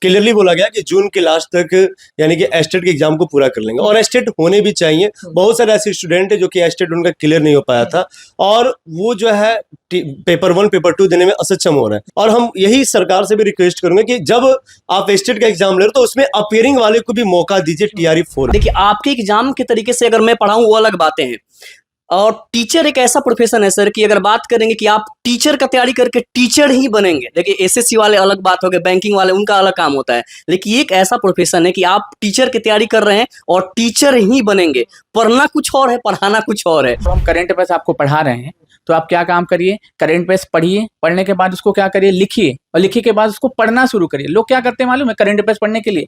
Clearly बोला गया कि जून के लास्ट तक यानी कि एस्टेट के एग्जाम को पूरा कर लेंगे और एस्टेट होने भी चाहिए। बहुत सारे ऐसे स्टूडेंट है जो कि एस्टेट उनका क्लियर नहीं हो पाया था और वो जो है पेपर 1 पेपर 2 देने में असक्षम हो रहे हैं। और हम यही सरकार से भी रिक्वेस्ट करेंगे कि जब आप एस्टेट का एग्जाम ले रहे हो तो उसमें अपीयरिंग वाले को भी मौका दीजिए TRE 4। देखिए, आपके एग्जाम के तरीके से अगर मैं पढ़ाऊं वो अलग बातें हैं, और टीचर एक ऐसा प्रोफेशन है सर कि अगर बात करेंगे कि आप टीचर का तैयारी करके टीचर ही बनेंगे। देखिए, SSC वाले अलग बात हो गए, बैंकिंग वाले उनका अलग काम होता है, लेकिन ये एक ऐसा प्रोफेशन है कि आप टीचर की तैयारी कर रहे हैं और टीचर ही बनेंगे। पढ़ना कुछ और है, पढ़ाना कुछ और है। तो हम करंट अफेयर्स आपको पढ़ा रहे हैं, तो आप क्या काम करिए, करंट अफेयर्स पढ़िए, पढ़ने के बाद उसको क्या करिए, लिखिए, और लिखने के बाद उसको पढ़ना शुरू करिए। लोग क्या करते हैं मालूम है, करंट अफेयर्स पढ़ने के लिए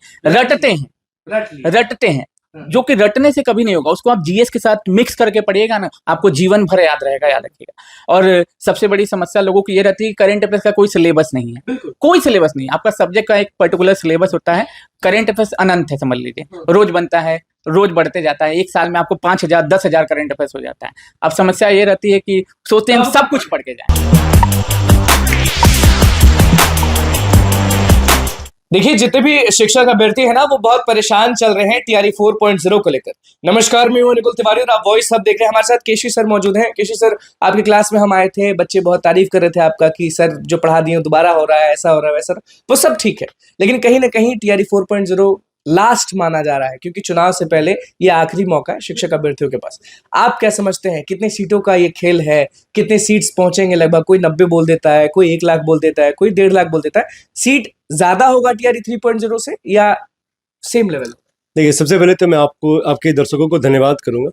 रटते हैं, जो कि रटने से कभी नहीं होगा। उसको आप GS के साथ मिक्स करके पढ़िएगा ना, आपको जीवन भर याद रहेगा, याद रखिएगा। और सबसे बड़ी समस्या लोगों की ये रहती है कि करंट अफेयर्स का कोई सिलेबस नहीं है, कोई सिलेबस नहीं। आपका सब्जेक्ट का एक पर्टिकुलर सिलेबस होता है। करंट अफेयर्स अनंत है, समझ लीजिए, रोज बनता है, रोज बढ़ते जाता है। एक साल में आपको 5000 10,000 करंट अफेयर्स हो जाता है। अब समस्या ये रहती है कि सोचते हैं हम सब कुछ पढ़ के जाए। देखिए, जितने भी शिक्षक अभ्यर्थी है ना, वो बहुत परेशान चल रहे हैं TRE 4.0 को लेकर। नमस्कार, मैं हूं निकुल तिवारी और आप वॉइस हब देख रहे हैं। हमारे साथ केशी सर मौजूद हैं। केशी सर, आपकी क्लास में हम आए थे, बच्चे बहुत तारीफ कर रहे थे आपका कि सर जो पढ़ा दिए दोबारा हो रहा है, ऐसा हो रहा है, वैसा। वो सब ठीक है, लेकिन कहीं ना कहीं TRE 4.0 लास्ट माना जा रहा है, क्योंकि चुनाव से पहले ये आखिरी मौका है शिक्षक अभ्यर्थियों के पास। आप क्या समझते हैं, कितने सीटों का ये खेल है, कितने सीट्स पहुंचेंगे? लगभग कोई 90 बोल देता है, कोई 1 लाख बोल देता है, कोई 1.5 लाख बोल देता है। सीट ज्यादा होगा TRE 3.0 से या सेम लेवल? देखिए, सबसे पहले तो मैं आपको, आपके दर्शकों को धन्यवाद करूंगा।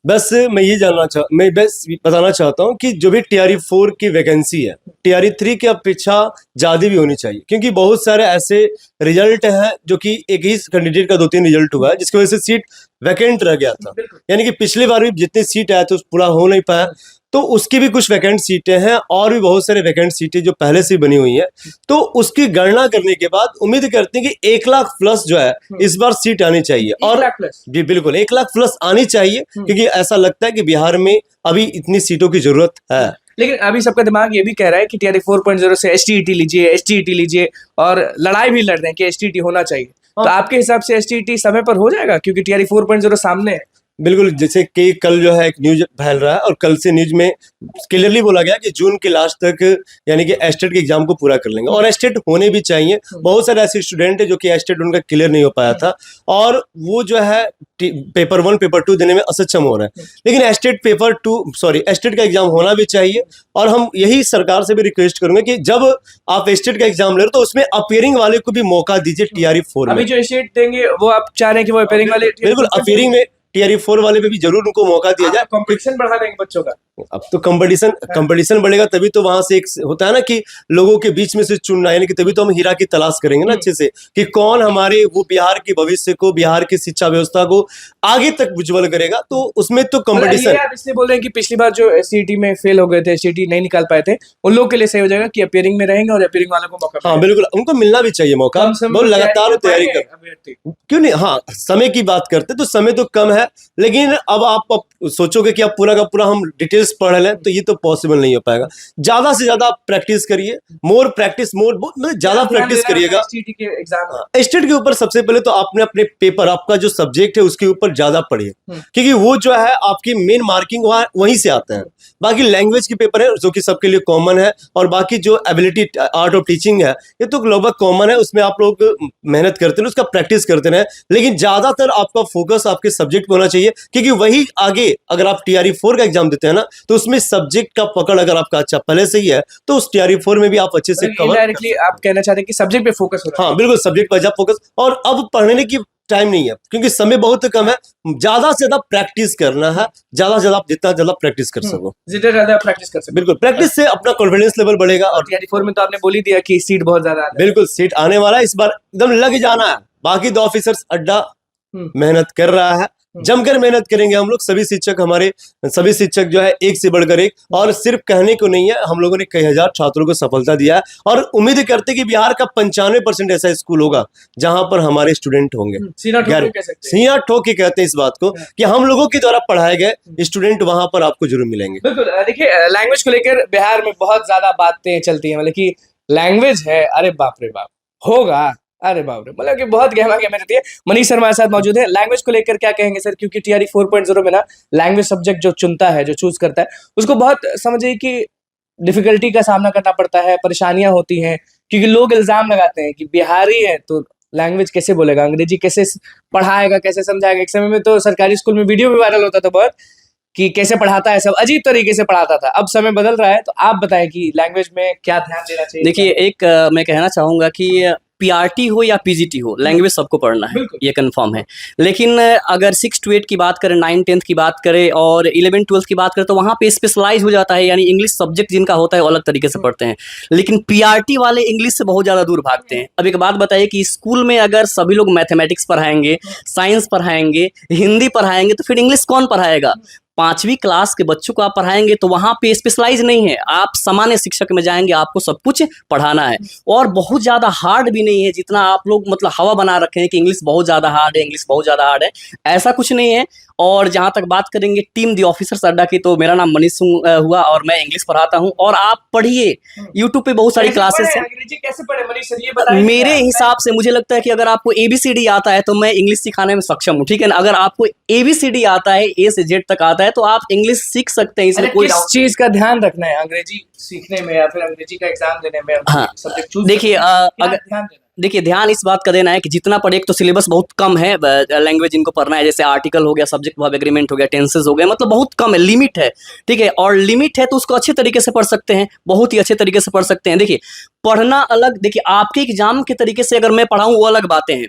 बस मैं बस बताना चाहता हूं कि जो भी TRE 4 की वैकेंसी है, TRE 3 की अपेक्षा ज़्यादा भी होनी चाहिए, क्योंकि बहुत सारे ऐसे रिजल्ट हैं जो कि एक ही कैंडिडेट का 2-3 रिजल्ट हुआ है, जिसकी वजह से सीट वैकेंट रह गया था। यानी कि पिछली बार भी जितनी सीट आया था पूरा हो नहीं पाया, तो उसकी भी कुछ वैकेंट सीटें हैं और भी बहुत सारे वैकेंट सीटें जो पहले से बनी हुई हैं। तो उसकी गणना करने के बाद उम्मीद करते हैं कि 1 लाख प्लस जो है इस बार सीट आनी चाहिए। और जी बिल्कुल, 1 लाख प्लस आनी चाहिए, क्योंकि ऐसा लगता है कि बिहार में अभी इतनी सीटों की जरूरत है। लेकिन अभी सबका दिमाग ये भी कह रहा है कि TRE 4.0 से STET लीजिए, STET लीजिए, और लड़ाई भी लड़ रहे हैं कि STET होना चाहिए। तो आपके हिसाब से STET समय पर हो जाएगा, क्योंकि TRE 4.0 सामने है? बिल्कुल, जैसे कि कल जो है एक न्यूज फैल रहा है और कल से न्यूज में क्लियरली बोला गया कि जून के लास्ट तक यानी कि एस्टेट के एग्जाम को पूरा कर लेंगे और एस्टेट होने भी चाहिए। बहुत सारे ऐसे स्टूडेंट है जो कि एस्टेट उनका क्लियर नहीं हो पाया था और वो जो है पेपर 1 पेपर 2 देने में असक्षम हो रहे हैं। लेकिन एस्टेट का एग्जाम होना भी चाहिए। और हम यही सरकार से भी रिक्वेस्ट करेंगे कि जब आप एस्टेट का एग्जाम ले रहे हो तो उसमें अपीयरिंग वाले को भी मौका दीजिए TRE 4 में। अभी जो एस्टेट देंगे वो आप चाह रहे हैं कि वो अपीयरिंग वाले? बिल्कुल, अपीयरिंग में TRE 4 वाले पे भी जरूर उनको मौका दिया जाए। कंपटीशन बढ़ा देंगे बच्चों का। अब तो कंपटीशन बढ़ेगा, तभी तो वहां से एक होता है ना कि लोगों के बीच में से चुनना, यानी कि तभी तो हम हीरा की तलाश करेंगे ना अच्छे से, कि कौन हमारे वो बिहार के भविष्य को, बिहार की शिक्षा व्यवस्था को आगे तक उज्जवल करेगा। तो उसमें तो कंपटीशन। आप इसलिए बोल रहे हैं कि पिछली बार जो STET में फेल हो गए थे, STET नहीं निकाल पाए थे, उन लोगों के लिए सही हो जाएगा कि अपीयरिंग में रहेंगे और अपीयरिंग वालों को मौका? हाँ बिल्कुल, उनको मिलना भी चाहिए मौका। बहुत लगातार तैयारी कर, क्यों नहीं। हाँ, समय की बात करते तो समय तो कम है, लेकिन अब आप सोचोगे कि आप पूरा का पूरा हम डिटेल्स पढ़ लें तो ये तो पॉसिबल नहीं हो पाएगा। ज्यादा से ज्यादा प्रैक्टिस करिए, मोर प्रैक्टिस, मतलब ज्यादा प्रैक्टिस करिएगा। स्टेट के ऊपर सबसे पहले तो आपने अपने पेपर, आपका जो सब्जेक्ट है उसके ऊपर ज्यादा पढ़िए, क्योंकि वो जो है आपकी मेन मार्किंग वहीं से आता है। बाकी लैंग्वेज के पेपर है जो कि सबके लिए कॉमन है, और बाकी जो एबिलिटी आर्ट ऑफ टीचिंग है ये तो लगभग कॉमन है, उसमें आप लोग मेहनत करते रहे, उसका प्रैक्टिस करते रहे। लेकिन ज्यादातर आपका फोकस आपके सब्जेक्ट पे होना चाहिए, क्योंकि वही आगे अगर आप TRE 4 का एग्जाम देते हैं ना, तो उसमें सब्जेक्ट का पकड़ अगर आपका अच्छा पहले से ही है तो उस TRE 4 में भी आप अच्छे से कवर। डायरेक्टली आप कहना चाहते हैं कि सब्जेक्ट पे फोकस हो रहा है? हाँ बिल्कुल, सब्जेक्ट पर ज्यादा फोकस। और अब पढ़ने की टाइम नहीं है, क्योंकि समय बहुत कम है। ज्यादा से ज्यादा प्रैक्टिस करना है, ज्यादा से ज्यादा आप जितना ज्यादा प्रैक्टिस कर सको, ज्यादा प्रैक्टिस कर सको। बिल्कुल, प्रैक्टिस से अपना कॉन्फिडेंस लेवल बढ़ेगा। और TRE 4 में तो आपने बोल ही दिया कि सीट बहुत ज्यादा है। बिल्कुल, सीट आने वाला है, इस बार एकदम लग जाना है। बाकी 2 ऑफिसर्स अड्डा मेहनत कर रहा है, जमकर मेहनत करेंगे हम लोग। सभी शिक्षक जो है एक से बढ़कर एक, और सिर्फ कहने को नहीं है, हम लोगों ने कई हजार छात्रों को सफलता दिया है और उम्मीद करते हैं कि बिहार का 95% ऐसा स्कूल होगा जहां पर हमारे स्टूडेंट होंगे। सीना ठोक के कहते हैं इस बात को कि हम लोगों के द्वारा पढ़ाए गए स्टूडेंट वहां पर आपको जरूर मिलेंगे। बिल्कुल, देखिए, लैंग्वेज को लेकर बिहार में बहुत ज्यादा बातें चलती है, मतलब कि लैंग्वेज है, अरे बाप रे बाप, होगा अरे बाप रे, मतलब कि बहुत गहमा गहमा रहती है। मनीष शर्मा हमारे साथ मौजूद है। लैंग्वेज को लेकर क्या कहेंगे सर? क्योंकि टीआरई 4.0 में ना लैंग्वेज सब्जेक्ट जो चुनता है, जो चूज करता है, उसको बहुत समझिए कि डिफिकल्टी का सामना करना पड़ता है, परेशानियां होती हैं, क्योंकि लोग इल्जाम लगाते हैं कि बिहारी है तो लैंग्वेज कैसे बोलेगा, अंग्रेजी कैसे पढ़ाएगा, कैसे समझाएगा। एक समय में तो सरकारी स्कूल में वीडियो भी वायरल होता था बहुत कि कैसे पढ़ाता है, सब अजीब तरीके से पढ़ाता था। अब समय बदल रहा है, तो आप बताएं कि लैंग्वेज में क्या ध्यान देना चाहिए। देखिए एक मैं कहना चाहूँगा कि पीआरटी हो या पीजीटी हो, लैंग्वेज सबको पढ़ना है, बिल्कुल। ये कंफर्म है। लेकिन अगर 6 to 8 की बात करें, 9 10th की बात करें और 11 12th की बात करें, तो वहाँ पे स्पेशलाइज हो जाता है, यानी इंग्लिश सब्जेक्ट जिनका होता है वो अलग तरीके से पढ़ते हैं। लेकिन पीआरटी वाले इंग्लिश से बहुत ज़्यादा दूर भागते हैं। अब एक बात बताइए कि स्कूल में अगर सभी लोग मैथमेटिक्स पढ़ाएंगे, साइंस पढ़ाएंगे, हिंदी पढ़ाएंगे, तो फिर इंग्लिश कौन पढ़ाएगा? 5वीं क्लास के बच्चों को आप पढ़ाएंगे तो वहाँ पे स्पेशलाइज नहीं है, आप सामान्य शिक्षक में जाएंगे, आपको सब कुछ पढ़ाना है। और बहुत ज़्यादा हार्ड भी नहीं है जितना आप लोग मतलब हवा बना रखे हैं कि इंग्लिश बहुत ज़्यादा हार्ड है, इंग्लिश बहुत ज़्यादा हार्ड है, ऐसा कुछ नहीं है। और जहाँ तक बात करेंगे टीम द ऑफिसर्स अड्डा की, तो मेरा नाम मनीष हुआ और मैं इंग्लिश पढ़ाता हूँ। और आप पढ़िए, यूट्यूब पे बहुत सारी क्लासेस हैं। अंग्रेजी कैसे पढ़े मनीष सर, ये बताइए। मेरे हिसाब से मुझे लगता है कि अगर आपको एबीसीडी आता है तो मैं इंग्लिश सिखाने में सक्षम हूँ, ठीक है ना। अगर आपको एबीसीडी आता है, ए से जेड तक आता है, तो आप इंग्लिश सीख सकते हैं, इसमें कोई किस चीज का ध्यान रखना है अंग्रेजी सीखने में या फिर अंग्रेजी का एग्जाम देने में? हाँ, सब्जेक्ट चूज देखिए अगर ध्यान देना देखिए ध्यान इस बात का देना है कि जितना पढ़े, एक तो सिलेबस बहुत कम है लैंग्वेज इनको पढ़ना है, जैसे आर्टिकल हो गया, सब्जेक्ट वर्ब एग्रीमेंट हो गया, टेंसेस हो गए, मतलब बहुत कम है, लिमिट है, ठीक है। और लिमिट है तो उसको अच्छे तरीके से पढ़ सकते हैं, बहुत ही अच्छे तरीके से पढ़ सकते हैं। देखिए पढ़ना अलग, देखिए आपके एग्जाम के तरीके से अगर मैं पढ़ाऊँ वो अलग बातें हैं।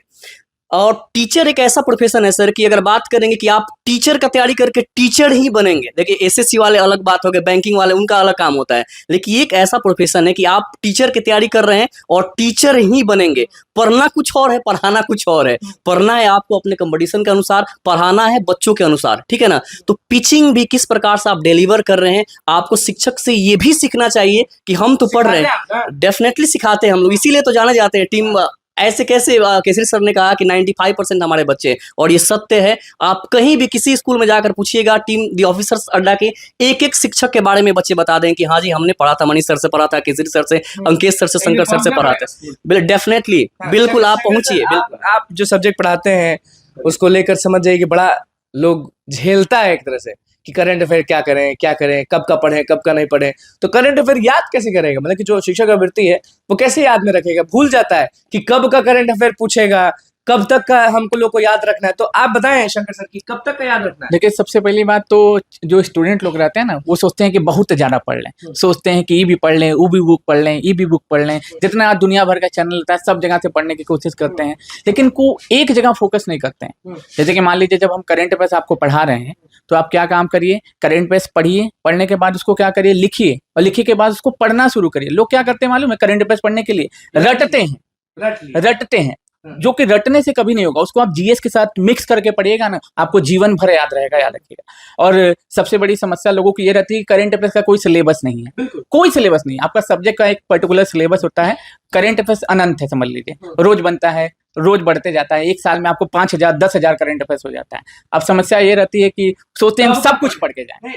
और टीचर एक ऐसा प्रोफेशन है सर कि अगर बात करेंगे कि आप टीचर का तैयारी करके टीचर ही बनेंगे, देखिए एसएससी वाले अलग बात हो गए, बैंकिंग वाले उनका अलग काम होता है, लेकिन ये एक ऐसा प्रोफेशन है कि आप टीचर की तैयारी कर रहे हैं और टीचर ही बनेंगे। पढ़ना कुछ और है, पढ़ाना कुछ और है। पढ़ना है आपको अपने कंपटीशन के अनुसार, पढ़ाना है बच्चों के अनुसार, ठीक है ना। तो पिचिंग भी किस प्रकार से आप डिलीवर कर रहे हैं, आपको शिक्षक से ये भी सीखना चाहिए कि हम तो पढ़ रहे हैं, डेफिनेटली सिखाते हैं हम लोग, इसीलिए तो जाने जाते हैं टीम। ऐसे कैसे केसरी सर ने कहा कि 95% हमारे बच्चे, और ये सत्य है। आप कहीं भी किसी स्कूल में जाकर पूछिएगा, टीम द ऑफिसर्स अड्डा के एक एक शिक्षक के बारे में बच्चे बता दें कि हाँ जी हमने पढ़ा था, मनीष सर से पढ़ा था, केसरी सर से, अंकेश सर से, शंकर सर से पढ़ा था। डेफिनेटली बिल्कुल आप पहुंचिए। आप जो सब्जेक्ट पढ़ाते हैं उसको लेकर समझ जाइए कि बड़ा लोग झेलता है एक तरह से कि करंट अफेयर क्या करें, कब का पढ़ें, कब का नहीं पढ़ें। तो करंट अफेयर याद कैसे करेगा? मतलब कि जो शिक्षक का वृत्ति है वो कैसे याद में रखेगा? भूल जाता है कि कब का करंट अफेयर पूछेगा, कब तक का हमको लोग को याद रखना है। तो आप बताएं शंकर सर कि कब तक का याद रखना है? देखिए सबसे पहली बात तो जो स्टूडेंट लोग रहते हैं ना, वो सोचते हैं कि बहुत ज्यादा पढ़ लें, सोचते हैं कि ये भी पढ़ लें, वो भी बुक पढ़ लें, ये भी बुक पढ़ लें, जितना दुनिया भर का चैनल होता है सब जगह से पढ़ने की कोशिश करते हैं, लेकिन को एक जगह फोकस नहीं करते हैं। जैसे कि मान लीजिए जब हम करंट अफेयर्स आपको पढ़ा रहे हैं, तो आप क्या काम करिए, करंट अफेयर्स पढ़िए, पढ़ने के बाद उसको क्या करिए, लिखिए, और लिखिए के बाद उसको पढ़ना शुरू करिए। लोग क्या करते हैं मालूम है, करंट अफेयर्स पढ़ने के लिए रटते हैं, जो कि रटने से कभी नहीं होगा। उसको आप जीएस के साथ मिक्स करके पढ़िएगा ना, आपको जीवन भर याद रहेगा, याद रखिएगा। और सबसे बड़ी समस्या लोगों की ये रहती है कि करंट अफेयर्स का कोई सिलेबस नहीं है, कोई सिलेबस नहीं। आपका सब्जेक्ट का एक पर्टिकुलर सिलेबस होता है, करंट अफेयर्स अनंत है, समझ लीजिए, रोज बनता है, रोज बढ़ते जाता है। एक साल में आपको 5000 10,000 करंट अफेयर्स हो जाता है। अब समस्या ये रहती है कि सोचते हैं हम सब कुछ पढ़ के जाएं,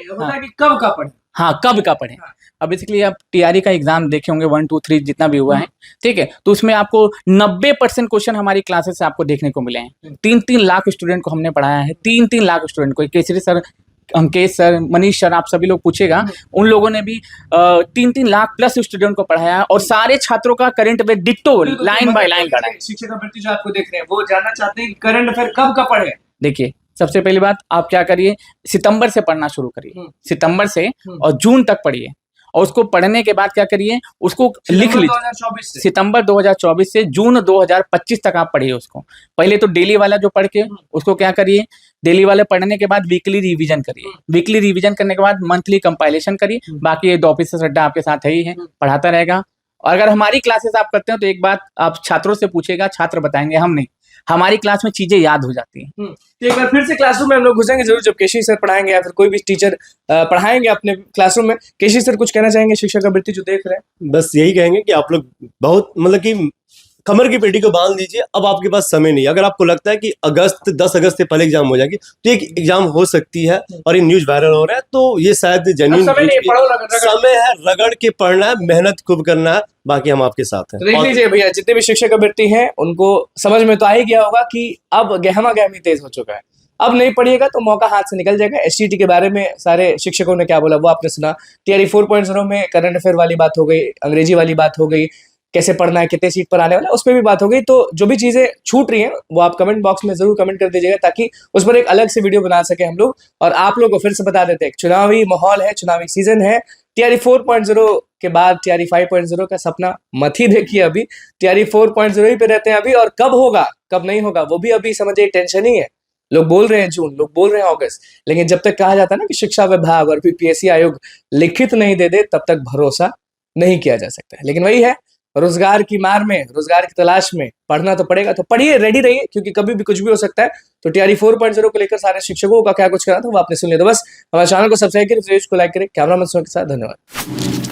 कब का पढ़ें। हाँ कब का पढ़ें। अब बेसिकली आप टीआरई का एग्जाम देखे होंगे 1 2 3 जितना भी हुआ है, ठीक है, तो उसमें आपको 90% क्वेश्चन हमारी क्लासेस से आपको देखने को मिले हैं। 3-3 लाख स्टूडेंट को हमने पढ़ाया है, 3-3 लाख स्टूडेंट को। Kesari sir, Ankesh sir, Manish sir, आप सभी लोग पूछेगा, उन लोगों ने भी 3-3 लाख प्लस स्टूडेंट को पढ़ाया, और सारे छात्रों का current affair ditto line by line पढ़ा है। शिक्षक अभ्यर्थी जो आपको देख रहे हैं वो जानना चाहते हैं कि करंट अफेयर कब का पढ़े। देखिए सबसे पहली बात आप क्या करिए, सितंबर से पढ़ना शुरू करिए, सितंबर से और जून तक पढ़िए, और उसको पढ़ने के बाद क्या करिए, उसको लिख लीजिए। सितंबर 2024 से जून 2025 तक आप पढ़िए उसको। पहले तो डेली वाला जो पढ़ के उसको क्या करिए, डेली वाले पढ़ने के बाद वीकली रिवीजन करिए, वीकली रिवीजन करने के बाद मंथली कंपाइलेशन करिए। बाकी ये 2 ऑफिसर्स अड्डा आपके साथ है ही है, पढ़ाता रहेगा। और अगर हमारी क्लासेस आप करते हैं तो एक बात आप छात्रों से पूछेगा, छात्र बताएंगे, हम नहीं, हमारी क्लास में चीजें याद हो जाती हैं। तो एक बार फिर से क्लासरूम में हम लोग घुसेंगे जरूर, जब केशी सर पढ़ाएंगे या फिर कोई भी टीचर पढ़ाएंगे अपने क्लासरूम में। केशी सर कुछ कहना चाहेंगे शिक्षक अभ्यर्थी जो देख रहे हैं? बस यही कहेंगे कि आप लोग बहुत मतलब कि कमर की पेटी को बांध लीजिए, अब आपके पास समय नहीं है। अगर आपको लगता है कि 10 अगस्त से पहले एग्जाम हो जाएगी, तो एक एग्जाम हो सकती है और ये न्यूज वायरल हो रहा है, तो ये शायद जेन्युइन समय है, रगड़ के पढ़ना है, मेहनत खूब करना है, बाकी हम आपके साथ हैं। तो देख लीजिए भैया, जितने भी शिक्षक अभ्यर्थी हैं उनको समझ में तो आ ही गया होगा कि अब गहमा गहमी तेज हो चुका है। अब नहीं पढ़िएगा तो मौका हाथ से निकल जाएगा। एसटीटी के बारे में सारे शिक्षकों ने क्या बोला वो आपने सुना। टीआरई 4.0 में करंट अफेयर वाली बात हो गई, अंग्रेजी वाली बात हो गई, कैसे पढ़ना है, कितने सीट पर आने वाला है, उस पर भी बात हो गई। तो जो भी चीजें छूट रही हैं वो आप कमेंट बॉक्स में जरूर कमेंट कर दीजिएगा, ताकि उस पर एक अलग से वीडियो बना सके हम लोग। और आप लोग को फिर से बता देते हैं, चुनावी माहौल है, चुनावी सीजन है। टीआरई 4.0 के बाद टीआरई 5.0 का सपना मत ही देखिए। अभी टीआरई 4.0 ही पे रहते हैं अभी, और कब होगा कब नहीं होगा वो भी अभी समझिए टेंशन ही है। लोग बोल रहे हैं जून, लोग बोल रहे हैं अगस्त, लेकिन जब तक कहा जाता है ना कि शिक्षा विभाग और पीएससी आयोग लिखित नहीं दे दे, तब तक भरोसा नहीं किया जा सकता है। लेकिन वही है, रोजगार की मार में, रोजगार की तलाश में पढ़ना तो पड़ेगा। तो पढ़िए, रेडी रहिए, क्योंकि कभी भी कुछ भी हो सकता है। तो टीआरई 4.0 को लेकर सारे शिक्षकों का क्या कुछ करा था वो आपने सुन लिया। तो बस हमारे चैनल को सब्सक्राइब करें, वीडियो को लाइक करें। कैमरामैन के साथ धन्यवाद।